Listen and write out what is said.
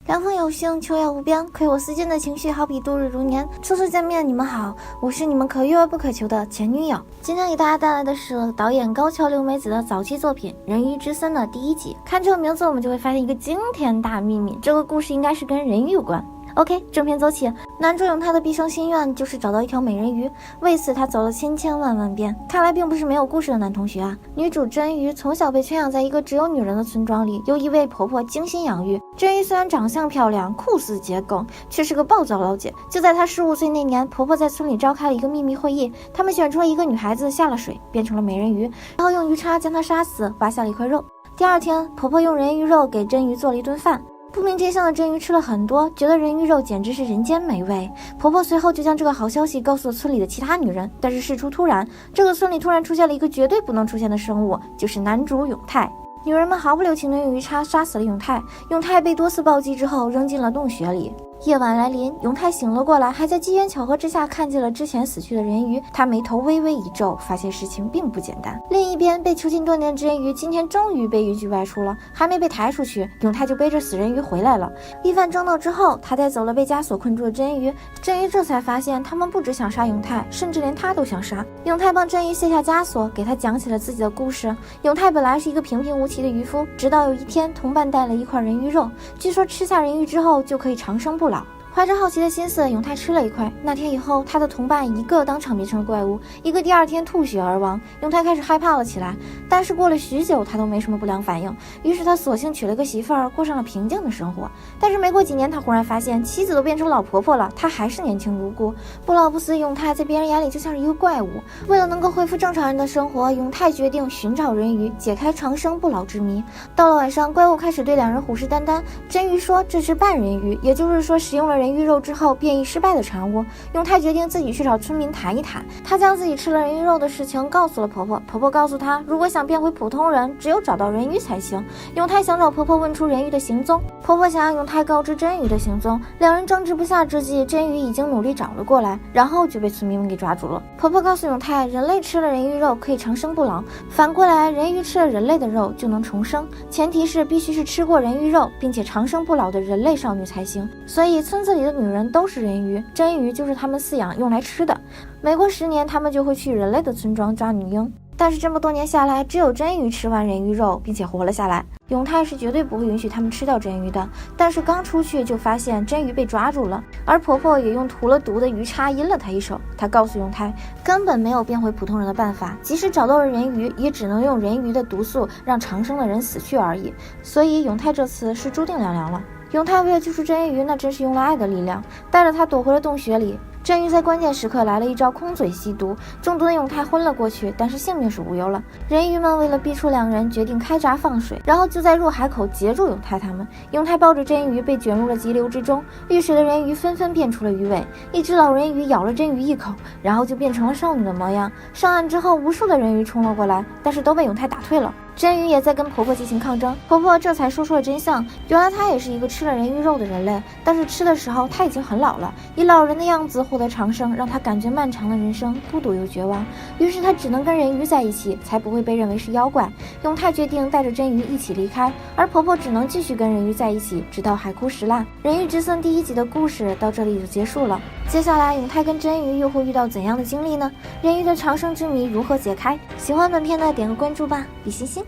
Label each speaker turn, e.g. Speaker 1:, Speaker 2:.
Speaker 1: 凉风有幸，秋叶无边，亏我思君的情绪好比度日如年。初次见面，你们好，我是你们可遇而不可求的前女友。今天给大家带来的是导演高桥留美子的早期作品《人鱼之森》的第1集。看这个名字，我们就会发现一个惊天大秘密，这个故事应该是跟人鱼有关。OK， 正片走起。男主永泰的毕生心愿就是找到一条美人鱼，为此他走了千万遍。看来并不是没有故事的男同学啊。女主真鱼从小被圈养在一个只有女人的村庄里，由一位婆婆精心养育。真鱼虽然长相漂亮，酷似桔梗，却是个暴躁老姐。就在她15岁那年，婆婆在村里召开了一个秘密会议，他们选出了一个女孩子下了水，变成了美人鱼，然后用鱼叉将她杀死，挖下了一块肉。第二天，婆婆用人鱼肉给真鱼做了一顿饭。不明真相的真鱼吃了很多，觉得人鱼肉简直是人间美味。婆婆随后就将这个好消息告诉了村里的其他女人，但是事出突然，这个村里突然出现了一个绝对不能出现的生物，就是男主永泰。女人们毫不留情地用鱼叉杀死了永泰，永泰被多次暴击之后扔进了洞穴里。夜晚来临，永泰醒了过来，还在机缘巧合之下看见了之前死去的人鱼，他眉头微微一皱，发现事情并不简单。另一边，被囚禁多年的真鱼今天终于被允许外出了，还没被抬出去，永泰就背着死人鱼回来了。一番争斗之后，他带走了被枷锁困住的真鱼，真鱼这才发现他们不只想杀永泰，甚至连他都想杀。永泰帮真鱼卸下枷锁，给他讲起了自己的故事。永泰本来是一个平平无奇的渔夫，直到有一天同伴带了一块人鱼肉，据说吃下人鱼之后就可以长生不老。怀着好奇的心思，永泰吃了一块。那天以后，他的同伴一个当场变成了怪物，一个第二天吐血而亡。永泰开始害怕了起来，但是过了许久，他都没什么不良反应。于是他索性娶了个媳妇儿，过上了平静的生活。但是没过几年，他忽然发现妻子都变成老婆婆了，他还是年轻如故。不老不死的永泰在别人眼里就像是一个怪物。为了能够恢复正常人的生活，永泰决定寻找人鱼，解开长生不老之谜。到了晚上，怪物开始对两人虎视眈眈。真鱼说这是半人鱼，也就是说使用了人鱼肉之后变异失败的产物。永泰决定自己去找村民谈一谈，他将自己吃了人鱼肉的事情告诉了婆婆。婆婆告诉他，如果想变回普通人，只有找到人鱼才行。永泰想找婆婆问出人鱼的行踪，婆婆想让永泰告知真鱼的行踪。两人争执不下之际，真鱼已经努力找了过来，然后就被村民们给抓住了。婆婆告诉永泰，人类吃了人鱼肉可以长生不老，反过来人鱼吃了人类的肉就能重生，前提是必须是吃过人鱼肉并且长生不老的人类少女才行。所以村子里的女人都是人鱼，真鱼就是他们饲养用来吃的。每过10年，他们就会去人类的村庄抓女婴。但是这么多年下来，只有真鱼吃完人鱼肉并且活了下来。永泰是绝对不会允许他们吃掉真鱼的，但是刚出去就发现真鱼被抓住了，而婆婆也用涂了毒的鱼叉阴了他一手。她告诉永泰，根本没有变回普通人的办法，即使找到了人鱼，也只能用人鱼的毒素让长生的人死去而已。所以永泰这次是注定凉凉了。永泰为了救出真鱼，那真是用了爱的力量，带着他躲回了洞穴里。真鱼在关键时刻来了一招空嘴吸毒，中毒的永泰昏了过去，但是性命是无忧了。人鱼们为了逼出两人，决定开闸放水，然后就在入海口截住永泰他们。永泰抱着真鱼被卷入了急流之中，遇水的人鱼纷纷变出了鱼尾，一只老人鱼咬了真鱼一口，然后就变成了少女的模样。上岸之后，无数的人鱼冲了过来，但是都被永泰打退了。真鱼也在跟婆婆进行抗争，婆婆这才说出了真相，原来她也是一个吃了人鱼肉的人类，但是吃的时候她已经很老了，以老人的样子获得长生，让她感觉漫长的人生孤独又绝望，于是她只能跟人鱼在一起，才不会被认为是妖怪。永泰决定带着真鱼一起离开，而婆婆只能继续跟人鱼在一起，直到海枯石烂。人鱼之森第1集的故事到这里就结束了，接下来永泰跟真鱼又会遇到怎样的经历呢？人鱼的长生之谜如何解开？喜欢本片的点个关注吧，比心心。